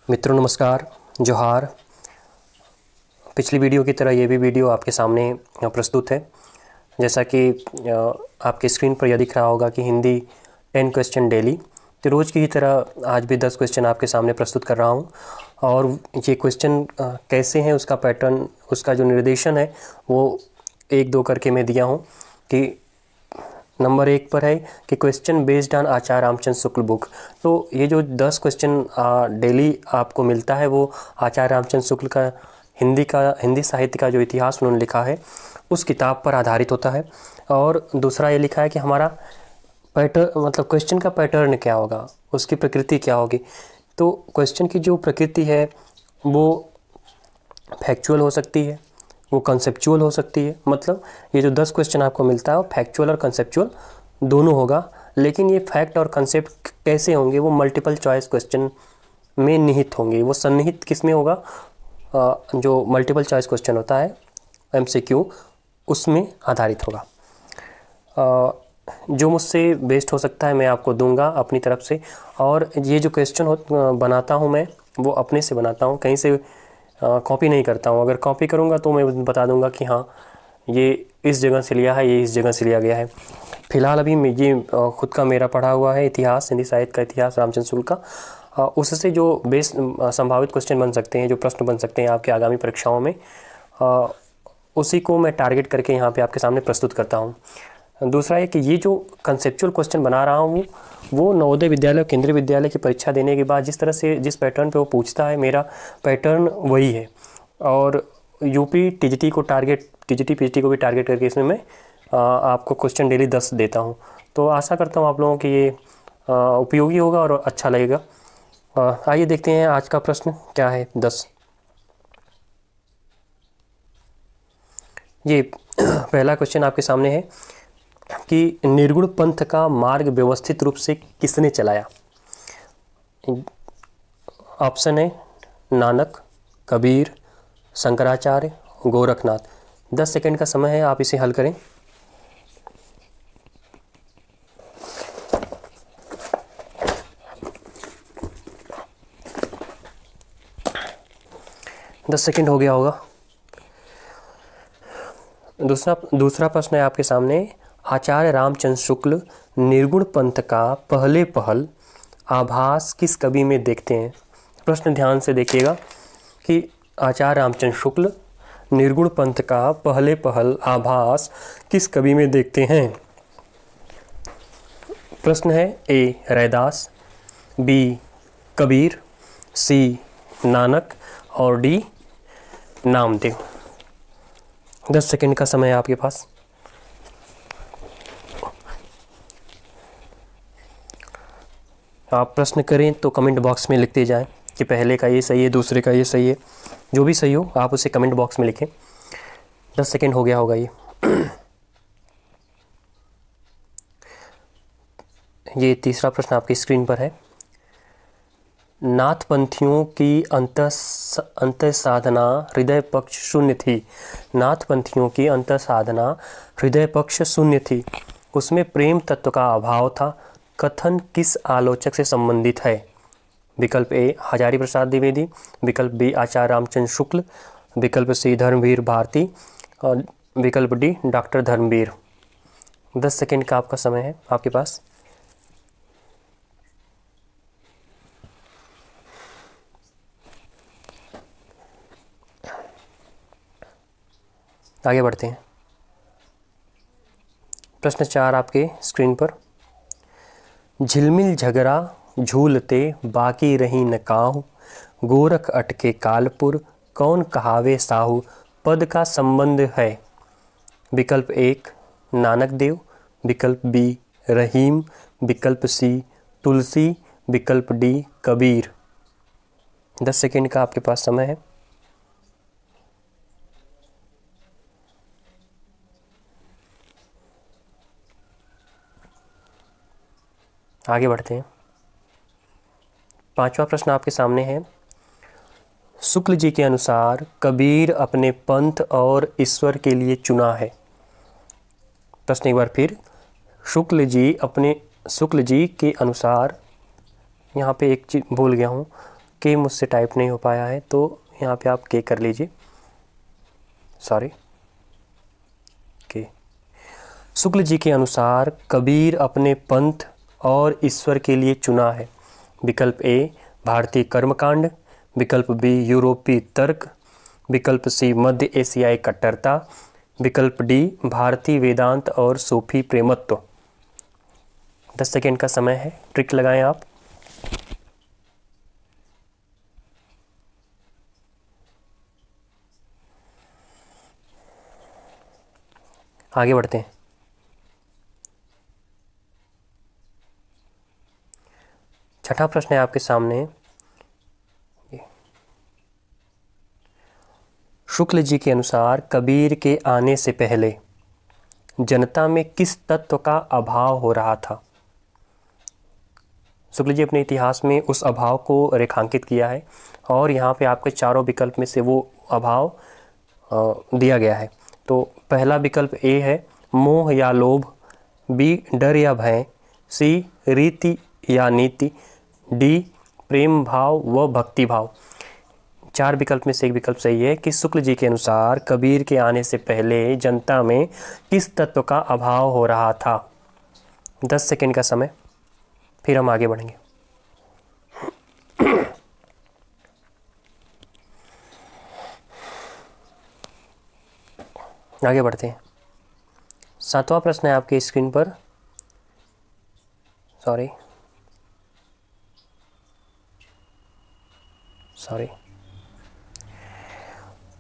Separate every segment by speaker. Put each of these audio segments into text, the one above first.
Speaker 1: मित्रों नमस्कार, जोहार। पिछली वीडियो की तरह ये भी वीडियो आपके सामने प्रस्तुत है। जैसा कि आपके स्क्रीन पर यह दिख रहा होगा कि हिंदी 10 क्वेश्चन डेली, तो रोज़ की तरह आज भी 10 क्वेश्चन आपके सामने प्रस्तुत कर रहा हूँ। और ये क्वेश्चन कैसे हैं, उसका पैटर्न, उसका जो निर्देशन है वो 1-2 करके मैं दिया हूँ। कि नंबर 1 पर है कि question based on Acharya Ramchandra Shukla book. तो ये जो 10 क्वेश्चन डेली आपको मिलता है वो आचार्य रामचंद्र शुक्ल का हिंदी साहित्य का जो इतिहास उन्होंने लिखा है उस किताब पर आधारित होता है। और दूसरा ये लिखा है कि हमारा पैटर्न, मतलब क्वेश्चन का पैटर्न क्या होगा, उसकी प्रकृति क्या होगी। तो क्वेश्चन की जो प्रकृति है वो फैक्चुअल हो सकती है, वो कंसेप्चुअल हो सकती है। मतलब ये जो 10 क्वेश्चन आपको मिलता है वो फैक्चुअल और कंसेप्चुअल दोनों होगा। लेकिन ये फैक्ट और कंसेप्ट कैसे होंगे, वो मल्टीपल चॉइस क्वेश्चन में निहित होंगे। वो सन्निहित किस में होगा, जो मल्टीपल चॉइस क्वेश्चन होता है MCQ, उसमें आधारित होगा। जो मुझसे बेस्ट हो सकता है मैं आपको दूंगा अपनी तरफ से। और ये जो क्वेश्चन बनाता हूँ मैं वो अपने से बनाता हूँ, कहीं से कॉपी नहीं करता हूँ। अगर कॉपी करूँगा तो मैं बता दूंगा कि हाँ ये इस जगह से लिया है, ये इस जगह से लिया गया है। फिलहाल अभी ये खुद का मेरा पढ़ा हुआ है इतिहास, हिंदी साहित्य का इतिहास रामचंद्र शुक्ल का। उससे जो बेस संभावित क्वेश्चन बन सकते हैं, जो प्रश्न बन सकते हैं आपके आगामी परीक्षाओं में, उसी को मैं टारगेट करके यहाँ पे आपके सामने प्रस्तुत करता हूँ। दूसरा है कि ये जो कंसेप्चुअल क्वेश्चन बना रहा हूँ वो नवोदय विद्यालय और केंद्रीय विद्यालय की परीक्षा देने के बाद जिस तरह से, जिस पैटर्न पे वो पूछता है, मेरा पैटर्न वही है। और यूपी TGT को टारगेट, TGT PGT को भी टारगेट करके इसमें मैं आपको क्वेश्चन डेली 10 देता हूँ। तो आशा करता हूँ आप लोगों के ये उपयोगी होगा और अच्छा लगेगा। आइए देखते हैं आज का प्रश्न क्या है। 10 ये पहला क्वेश्चन आपके सामने है कि निर्गुण पंथ का मार्ग व्यवस्थित रूप से किसने चलाया। ऑप्शन है नानक, कबीर, शंकराचार्य, गोरखनाथ। 10 सेकंड का समय है, आप इसे हल करें। दस सेकंड हो गया होगा। दूसरा प्रश्न है आपके सामने, आचार्य रामचंद्र शुक्ल निर्गुण पंथ का पहले पहल आभास किस कवि में देखते हैं। प्रश्न ध्यान से देखिएगा कि आचार्य रामचंद्र शुक्ल निर्गुण पंथ का पहले पहल आभास किस कवि में देखते हैं। प्रश्न है A Raidas, B Kabir, C Nanak और D नामदेव। 10 सेकंड का समय है आपके पास। आप प्रश्न करें तो कमेंट बॉक्स में लिखते जाएं कि पहले का ये सही है, दूसरे का ये सही है। जो भी सही हो आप उसे कमेंट बॉक्स में लिखें। 10 सेकंड हो गया होगा ये। ये तीसरा प्रश्न आपकी स्क्रीन पर है। नाथपंथियों की अंतर साधना हृदय पक्ष शून्य थी। नाथपंथियों की अंतर साधना हृदय पक्ष शून्य थी, उसमें प्रेम तत्व का अभाव था। कथन किस आलोचक से संबंधित है। विकल्प A हजारी प्रसाद द्विवेदी, विकल्प B आचार्य रामचंद्र शुक्ल, विकल्प C धर्मवीर भारती और विकल्प D डॉक्टर धर्मवीर। 10 सेकंड का आपका समय है आपके पास। आगे बढ़ते हैं। प्रश्न 4 आपके स्क्रीन पर। झिलमिल झगड़ा झूलते बाकी रही न काहू, गोरख अटके कालपुर कौन कहावे साहू। पद का संबंध है। विकल्प 1 नानक देव, विकल्प B रहीम, विकल्प C तुलसी, विकल्प D कबीर। 10 सेकंड का आपके पास समय है। आगे बढ़ते हैं। 5वां प्रश्न आपके सामने है। शुक्ल जी के अनुसार कबीर अपने पंथ और ईश्वर के लिए चुना है। प्रश्न एक बार फिर। शुक्ल जी के अनुसार, यहाँ पे एक चीज भूल गया हूँ, के मुझसे टाइप नहीं हो पाया है, तो यहाँ पे आप के कर लीजिए, सॉरी के। शुक्ल जी के अनुसार कबीर अपने पंथ और ईश्वर के लिए चुना है। विकल्प ए भारतीय कर्मकांड, विकल्प बी यूरोपीय तर्क, विकल्प सी मध्य एशियाई कट्टरता, विकल्प डी भारतीय वेदांत और सूफी प्रेमत्व। 10 सेकेंड का समय है, ट्रिक लगाएं आप। आगे बढ़ते हैं। छठा प्रश्न है आपके सामने। शुक्ल जी के अनुसार कबीर के आने से पहले जनता में किस तत्व का अभाव हो रहा था? शुक्ल जी अपने इतिहास में उस अभाव को रेखांकित किया है और यहाँ पे आपके चारों विकल्प में से वो अभाव दिया गया है। तो पहला विकल्प ए है मोह या लोभ, बी डर या भय, सी रीति या नीति, डी प्रेम भाव व भक्ति भाव। 4 विकल्प में से एक विकल्प सही है कि शुक्ल जी के अनुसार कबीर के आने से पहले जनता में किस तत्व का अभाव हो रहा था। 10 सेकेंड का समय, फिर हम आगे बढ़ेंगे। आगे बढ़ते हैं। 7वां प्रश्न है आपके स्क्रीन पर। सॉरी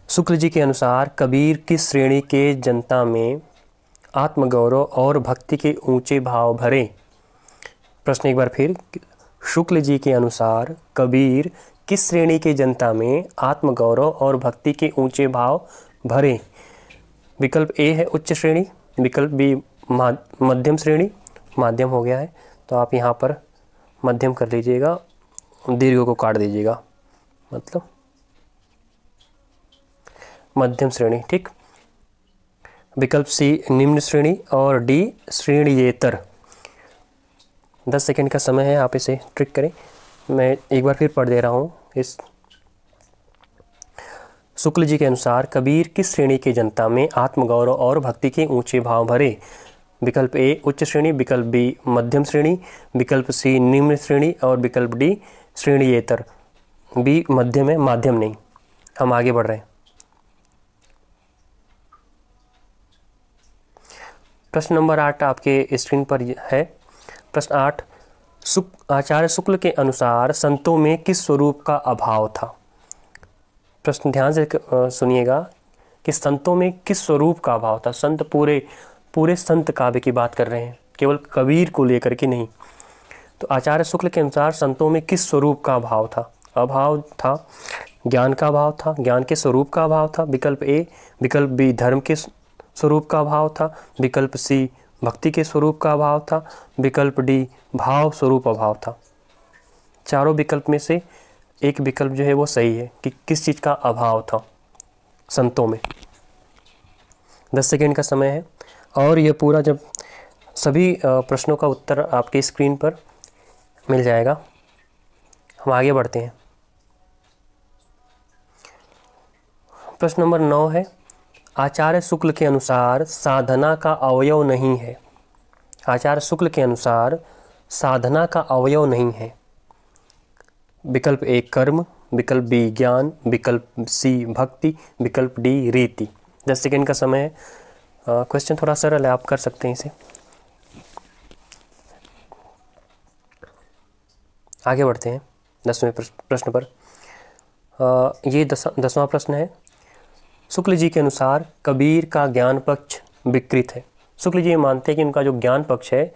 Speaker 1: शुक्ल जी के अनुसार कबीर किस श्रेणी के जनता में आत्मगौरव और भक्ति के ऊंचे भाव भरे? प्रश्न एक बार फिर, शुक्ल जी के अनुसार कबीर किस श्रेणी के जनता में आत्मगौरव और भक्ति के ऊंचे भाव भरे? विकल्प ए है उच्च श्रेणी, विकल्प बी मध्यम श्रेणी, माध्यम हो गया है तो आप यहाँ पर मध्यम कर लीजिएगा, दीर्घ को काट दीजिएगा, मतलब मध्यम श्रेणी, ठीक। विकल्प सी निम्न श्रेणी और डी श्रेणीयेतर। 10 सेकेंड का समय है, आप इसे ट्रिक करें। मैं एक बार फिर पढ़ दे रहा हूँ। इस शुक्ल जी के अनुसार कबीर किस श्रेणी की जनता में आत्मगौरव और भक्ति के ऊंचे भाव भरे? विकल्प ए उच्च श्रेणी, विकल्प बी मध्यम श्रेणी, विकल्प सी निम्न श्रेणी और विकल्प डी श्रेणीयेतर। बी मध्यम है, माध्यम नहीं। हम आगे बढ़ रहे हैं। प्रश्न नंबर 8 आपके स्क्रीन पर है। प्रश्न 8, आचार्य शुक्ल के अनुसार संतों में किस स्वरूप का अभाव था? प्रश्न ध्यान से सुनिएगा कि संतों में किस स्वरूप का अभाव था। संत पूरे संत काव्य की बात कर रहे हैं, केवल कबीर को लेकर के नहीं। तो आचार्य शुक्ल के अनुसार संतों में किस स्वरूप का अभाव था? अभाव था ज्ञान का अभाव था, ज्ञान के स्वरूप का अभाव था, विकल्प ए, विकल्प बी धर्म के स्वरूप का अभाव था, विकल्प सी भक्ति के स्वरूप का अभाव था, विकल्प डी भाव स्वरूप अभाव था। चारों विकल्प में से एक विकल्प जो है वो सही है कि किस चीज़ का अभाव था संतों में। 10 सेकेंड का समय है और ये पूरा जब सभी प्रश्नों का उत्तर आपकी स्क्रीन पर मिल जाएगा। हम आगे बढ़ते हैं। प्रश्न नंबर 9 है, आचार्य शुक्ल के अनुसार साधना का अवयव नहीं है। आचार्य शुक्ल के अनुसार साधना का अवयव नहीं है। विकल्प ए कर्म, विकल्प बी ज्ञान, विकल्प सी भक्ति, विकल्प डी रीति। 10 सेकेंड का समय है। क्वेश्चन थोड़ा सरल है, आप कर सकते हैं इसे। आगे बढ़ते हैं 10वें प्रश्न पर। ये 10वां प्रश्न है, शुक्ल जी के अनुसार कबीर का ज्ञान पक्ष विकृत है। शुक्ल जी ये मानते हैं कि उनका जो ज्ञान पक्ष है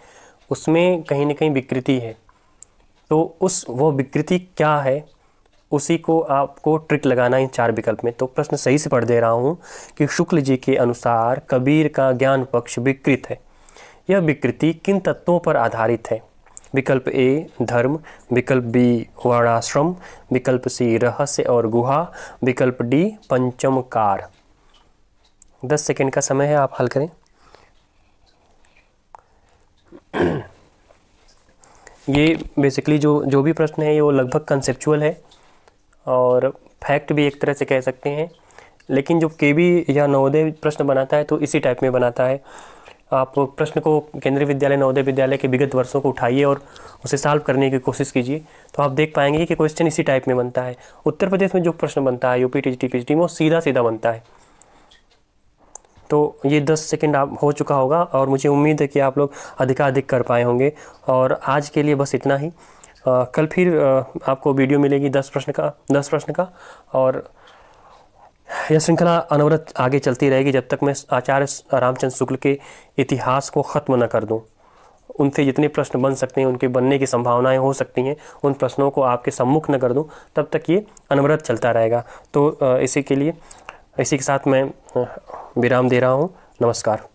Speaker 1: उसमें कहीं न कहीं विकृति है। तो वो विकृति क्या है, उसी को आपको ट्रिक लगाना है इन 4 विकल्प में। तो प्रश्न सही से पढ़ दे रहा हूँ कि शुक्ल जी के अनुसार कबीर का ज्ञान पक्ष विकृत है। यह विकृति किन तत्वों पर आधारित है? विकल्प ए धर्म, विकल्प बी वर्णाश्रम, विकल्प सी रहस्य और गुहा, विकल्प डी पंचमकार। 10 सेकेंड का समय है, आप हल करें। ये बेसिकली जो भी प्रश्न है ये वो लगभग कंसेप्चुअल है, और फैक्ट भी एक तरह से कह सकते हैं। लेकिन जो केबी या नवोदय प्रश्न बनाता है तो इसी टाइप में बनाता है। आप प्रश्न को केंद्रीय विद्यालय नवोदय विद्यालय के विगत वर्षों को उठाइए और उसे सॉल्व करने की कोशिश कीजिए, तो आप देख पाएंगे कि क्वेश्चन इसी टाइप में बनता है। उत्तर प्रदेश में जो प्रश्न बनता है यूपी टीजीटी पीजीटी में, वो सीधा सीधा बनता है। तो ये 10 सेकंड आप हो चुका होगा और मुझे उम्मीद है कि आप लोग अधिकाधिक कर पाए होंगे। और आज के लिए बस इतना ही। कल फिर आपको वीडियो मिलेगी 10 प्रश्न का और यह श्रृंखला अनवरत आगे चलती रहेगी जब तक मैं आचार्य रामचंद्र शुक्ल के इतिहास को ख़त्म न कर दूं। उनसे जितने प्रश्न बन सकते हैं, उनके बनने की संभावनाएं हो सकती हैं, उन प्रश्नों को आपके सम्मुख न कर दूं, तब तक ये अनवरत चलता रहेगा। तो इसी के साथ मैं विराम दे रहा हूं। नमस्कार।